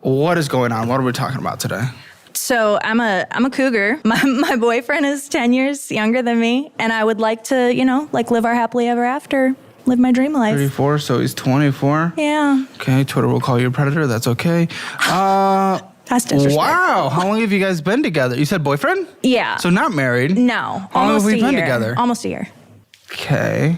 What is going on? What are we talking about today? So I'm a cougar. My boyfriend is 10 years younger than me, and I would like to, live our happily ever after, live my dream life. 34, so he's 24? Yeah. Okay, Twitter will call you a predator. That's okay. That's disrespectful. Wow, how long have you guys been together? You said boyfriend? Yeah. So not married? No. How long have we been year. together? Almost a year. Okay.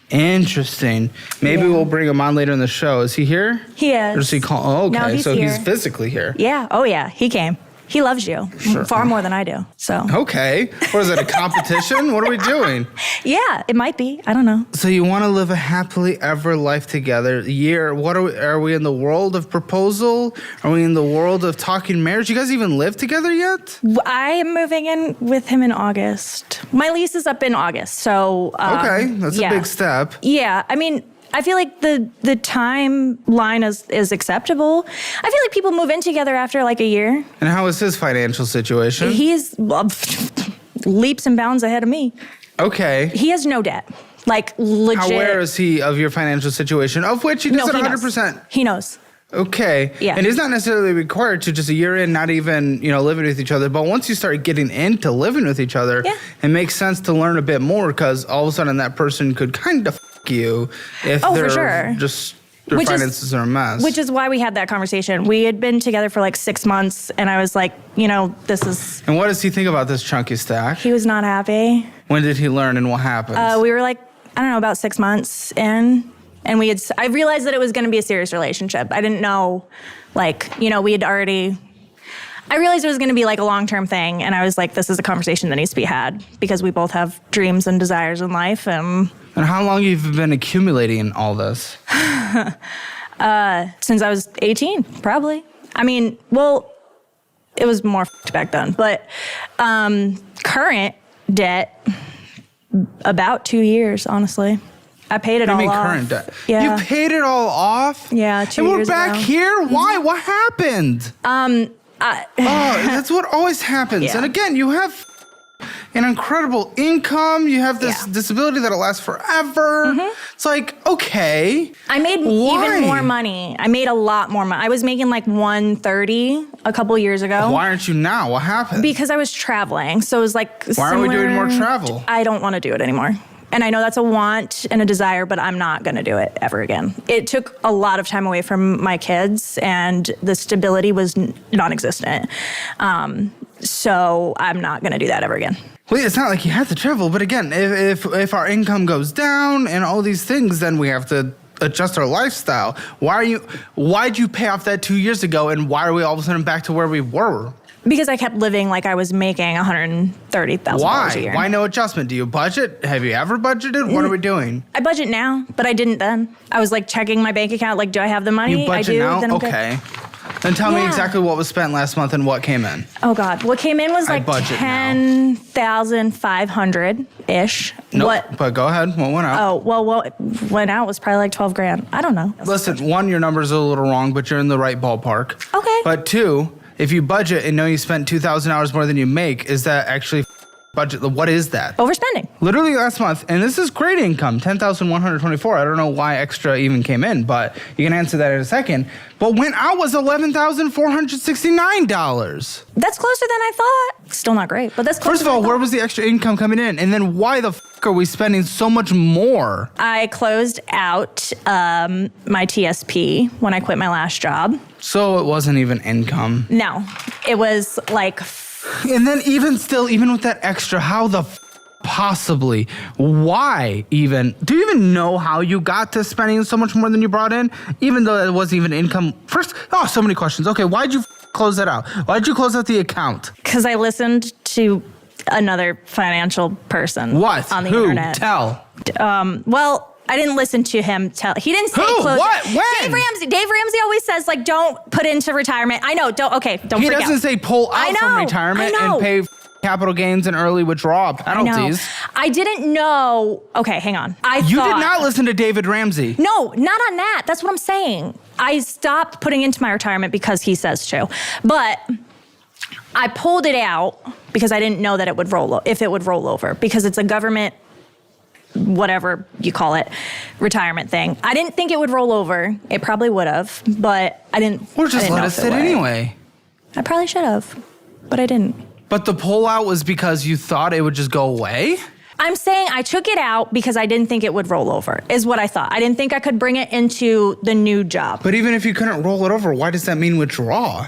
Interesting. Maybe we'll bring him on later in the show. Is he here? He is. Or does he call? Oh, okay. No, he's here. He's physically here. Yeah. Oh, yeah. He came. He loves you far more than I do. So. Okay. What is it, a competition? What are we doing? Yeah, it might be. I don't know. So you want to live a happily ever life together. What are we in the world of proposal? Are we in the world of talking marriage? You guys even live together yet? I am moving in with him in August. My lease is up in August, so okay, that's a big step. Yeah, I mean, I feel like the timeline is acceptable. I feel like people move in together after like a year. And how is his financial situation? He's leaps and bounds ahead of me. Okay. He has no debt. Like, legit. How aware is he of your financial situation? Of which he does it 100%. He knows. Okay. Yeah. And he's not necessarily required to just a year in, not even, living with each other. But once you start getting into living with each other, it makes sense to learn a bit more because all of a sudden that person could kind of you if they're just their finances are a mess. Which is why we had that conversation. We had been together for like 6 months, and I was like, this is... And what does he think about this chunky stack? He was not happy. When did he learn and what happened? We were like, I don't know, about 6 months in, and I realized that it was going to be a serious relationship. I didn't know, we had already... I realized it was going to be like a long-term thing, and I was like, this is a conversation that needs to be had because we both have dreams and desires in life. And how long have you been accumulating all this? Since I was 18, probably. I mean, well, it was more back then, but current debt, about 2 years, honestly. I paid it all off. What do you mean current debt? Yeah. You paid it all off? Yeah, 2 years ago. And we're back here? Why? What happened? That's what always happens. Yeah. And again, you have an incredible income. You have this disability that'll last forever. Mm-hmm. It's like, okay. I made even more money. I made a lot more money. I was making like $130 a couple years ago. Why aren't you now? What happened? Because I was traveling. So it was like Why are we doing more travel? I don't want to do it anymore. And I know that's a want and a desire, but I'm not going to do it ever again. It took a lot of time away from my kids, and the stability was non-existent. So I'm not going to do that ever again. Well, it's not like you have to travel, but again, if our income goes down and all these things, then we have to adjust our lifestyle. Why'd you pay off that 2 years ago, and why are we all of a sudden back to where we were? Because I kept living like I was making $130,000 a year. Why no adjustment? Do you budget? Have you ever budgeted? What are we doing? I budget now, but I didn't then. I was like checking my bank account, like, do I have the money? You budget I do. now? Then okay. Then tell me exactly what was spent last month and what came in. Oh, God. What came in was like $10,500-ish. Nope, but go ahead. What went out? Oh, well, what went out was probably like $12,000. I don't know. Listen, one, your number's a little wrong, but you're in the right ballpark. Okay. But two, if you budget and know you spent $2,000 more than you make, is that actually budget? What is that? Overspending. Literally last month, and this is great income, $10,124. I don't know why extra even came in, but you can answer that in a second. But went out was $11,469. That's closer than I thought. Still not great, but that's closer. First of all, where was the extra income coming in? And then why the are we spending so much more? I closed out my TSP when I quit my last job. So it wasn't even income? No, it was like... And then even with that extra, how the possibly? Why even? Do you even know how you got to spending so much more than you brought in? Even though it wasn't even income. First, so many questions. Okay, why'd you close that out? Why'd you close out the account? Because I listened to another financial person. What? On the Who? internet. Tell. Well, I didn't listen to him tell. He didn't say Who? close. What? When? Dave Ramsey always says, like, don't put into retirement. I know. Don't freak out. He doesn't say pull out from retirement and pay capital gains and early withdrawal penalties. I didn't know. Okay, hang on. You did not listen to David Ramsey. No, not on that. That's what I'm saying. I stopped putting into my retirement because he says to. But I pulled it out because I didn't know that it would roll over because it's a government whatever you call it, retirement thing. I didn't think it would roll over. It probably would have, but I didn't. Or just let it sit anyway. I probably should have, but I didn't. But the pullout was because you thought it would just go away? I'm saying I took it out because I didn't think it would roll over, is what I thought. I didn't think I could bring it into the new job. But even if you couldn't roll it over, why does that mean withdraw?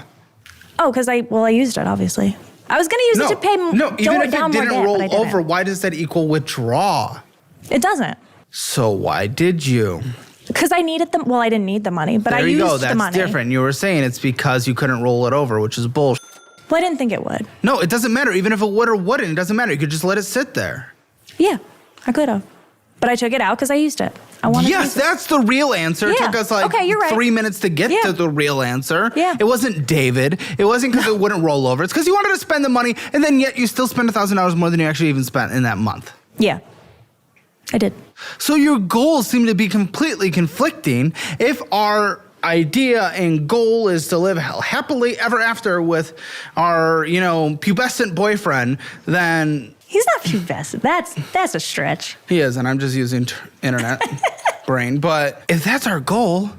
Oh, because I used it, obviously. I was going to use it to pay even if it didn't roll over, why does that equal withdraw? It doesn't. So why did you? Because I needed them. Well, I didn't need the money, but I used the money. There you go. That's different. You were saying it's because you couldn't roll it over, which is bullshit. Well, I didn't think it would. No, it doesn't matter. Even if it would or wouldn't, it doesn't matter. You could just let it sit there. Yeah, I could have. But I took it out because I used it. I wanted to use it. That's the real answer. It took us like you're right. 3 minutes to get to the real answer. Yeah. It wasn't David. It wasn't because it wouldn't roll over. It's because you wanted to spend the money, and then yet you still spent $1,000 more than you actually even spent in that month. Yeah, I did. So your goals seem to be completely conflicting. If our idea and goal is to live happily ever after with our, pubescent boyfriend, then... He's not pubescent. That's a stretch. He is, and I'm just using internet brain. But if that's our goal,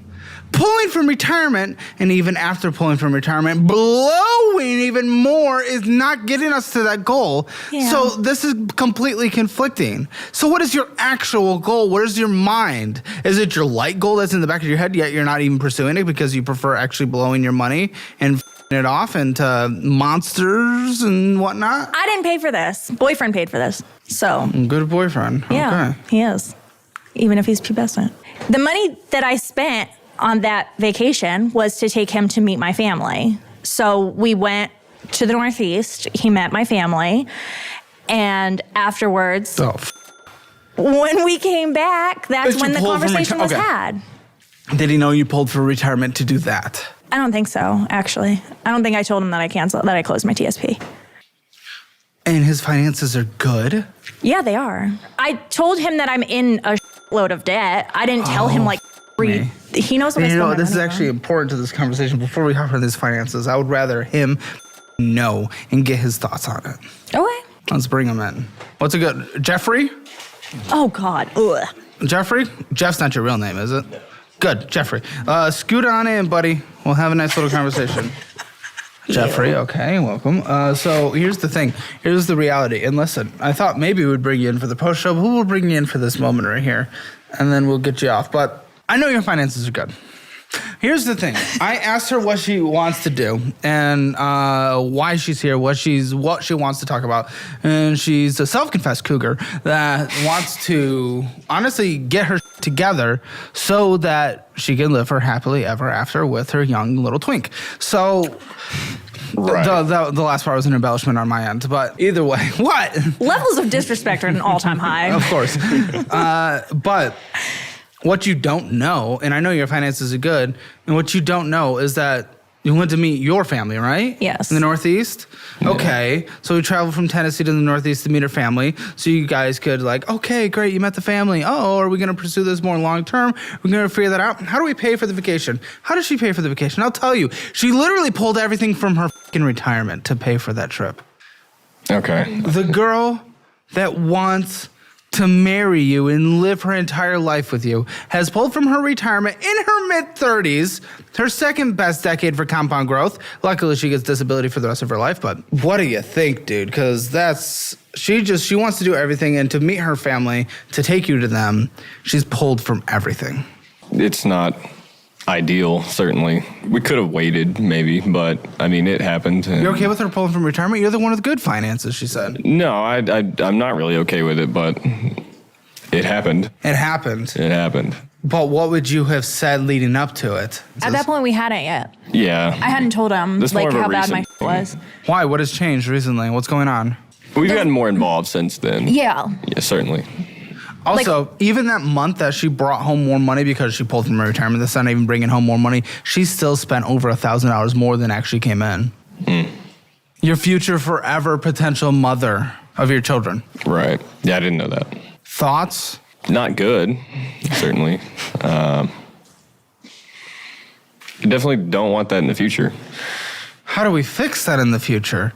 pulling from retirement, and even after pulling from retirement, blowing even more is not getting us to that goal. Yeah. So this is completely conflicting. So what is your actual goal? What is your mind? Is it your light goal that's in the back of your head, yet you're not even pursuing it because you prefer actually blowing your money and it off into monsters and whatnot? I didn't pay for this. Boyfriend paid for this. So. Good boyfriend. Yeah, okay. He is. Even if he's pubescent. The money that I spent on that vacation was to take him to meet my family. So we went to the Northeast. He met my family. And afterwards, when we came back, that's when the conversation was had. Did he know you pulled for retirement to do that? I don't think so, actually. I don't think I told him that I closed my TSP. And his finances are good? Yeah, they are. I told him that I'm in a load of debt. I didn't tell him he knows what I spend my money this is on. actually important to this conversation. Before we hop on his finances, I would rather him know and get his thoughts on it. Okay. Let's bring him in. What's a good... Jeffrey? Oh, God. Ugh. Jeffrey? Jeff's not your real name, is it? No. Good, Jeffrey. Scoot on in, buddy. We'll have a nice little conversation. Jeffrey, okay, welcome. So here's the thing. Here's the reality. And listen, I thought maybe we'd bring you in for the post show, but we'll bring you in for this moment right here. And then we'll get you off. But I know your finances are good. Here's the thing. I asked her what she wants to do and why she's here, what she wants to talk about. And she's a self-confessed cougar that wants to honestly get her together so that she can live her happily ever after with her young little twink. So right. The last part was an embellishment on my end. But either way, what? Levels of disrespect are at an all-time high. Of course. But... what you don't know, and I know your finances are good, and what you don't know is that you went to meet your family, right? Yes. In the Northeast? Yeah. Okay. So we traveled from Tennessee to the Northeast to meet her family. So you guys could okay, great, you met the family. Oh, are we going to pursue this more long term? We're going to figure that out. How do we pay for the vacation? How does she pay for the vacation? I'll tell you. She literally pulled everything from her fucking retirement to pay for that trip. Okay. The girl that wants to marry you and live her entire life with you has pulled from her retirement in her mid-30s, her second best decade for compound growth. Luckily, she gets disability for the rest of her life, but what do you think, dude? Because she wants to do everything, and to meet her family, to take you to them, she's pulled from everything. It's not ideal, certainly. We could have waited, maybe, but, it happened. You're okay with her pulling from retirement? You're the one with good finances, she said. No, I'm not really okay with it, but it happened. It happened? It happened. But what would you have said leading up to it? At that point, we hadn't yet. Yeah. I hadn't told him, how bad my was. Why? What has changed recently? What's going on? We've gotten more involved since then. Yeah. Yeah, certainly. Also, even that month that she brought home more money because she pulled from her retirement, that's not even bringing home more money, she still spent over $1,000 more than actually came in. Mm. Your future forever potential mother of your children. Right. Yeah, I didn't know that. Thoughts? Not good, certainly. I definitely don't want that in the future. How do we fix that in the future?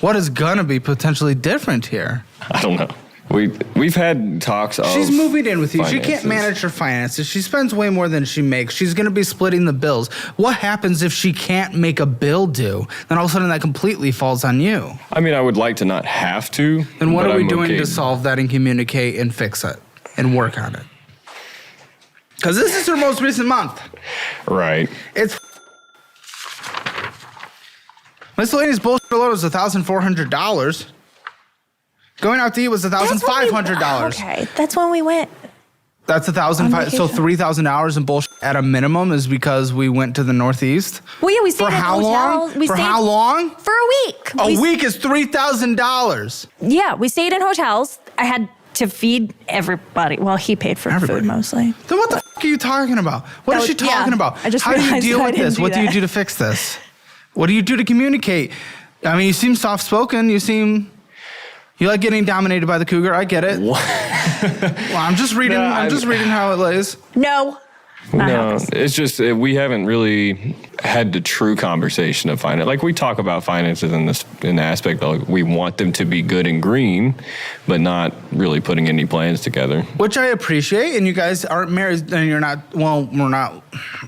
What is going to be potentially different here? I don't know. We've had talks of She's moving in with you. finances. She can't manage her finances. She spends way more than she makes. She's going to be splitting the bills. What happens if she can't make a bill due? Then all of a sudden that completely falls on you. I mean, I would like to not have to. Then what but are we I'm doing okay. to solve that and communicate and fix it and work on it? Because this is her most recent month. Right. It's miscellaneous bullshit alone was $1,400. Going out to eat was $1,500. Okay, that's when we went. That's $1,500. So vacation. $3,000 in bullshit at a minimum is because we went to the Northeast. Well, yeah, we stayed For in how hotels. long? We For stayed how long? For a week. A week is $3,000. Yeah, we stayed in hotels. I had to feed everybody. Well, he paid for Everybody. food mostly. Then what the f are you talking about? What is she talking about? I just How do you realized deal I with didn't this? do What do you that. do to fix this? What do you do to communicate? I mean, you seem soft-spoken. You like getting dominated by the cougar. I get it. Well, I'm just reading. No, I'm just reading how it lays. No. Not No, happens. it's just we haven't really had the true conversation of finance. Like we talk about finances in the aspect of we want them to be good and green, but not really putting any plans together. Which I appreciate, and you guys aren't married, and you're not, well, we're not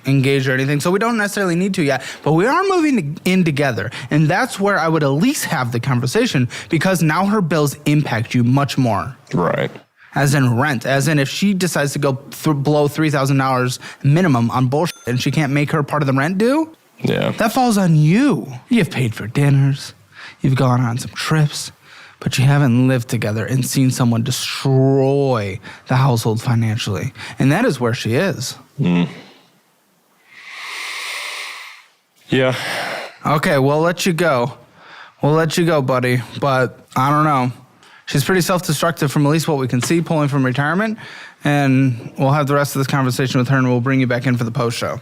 engaged or anything, so we don't necessarily need to yet, but we are moving in together, and that's where I would at least have the conversation, because now her bills impact you much more. Right. As in rent, as in if she decides to go below $3,000 minimum on bullshit and she can't make her part of the rent due, Yeah. that falls on you. You've paid for dinners, you've gone on some trips, but you haven't lived together and seen someone destroy the household financially. And that is where she is. Yeah. Okay, we'll let you go. We'll let you go, buddy. But I don't know. She's pretty self-destructive from at least what we can see, pulling from retirement. And we'll have the rest of this conversation with her, and we'll bring you back in for the post show.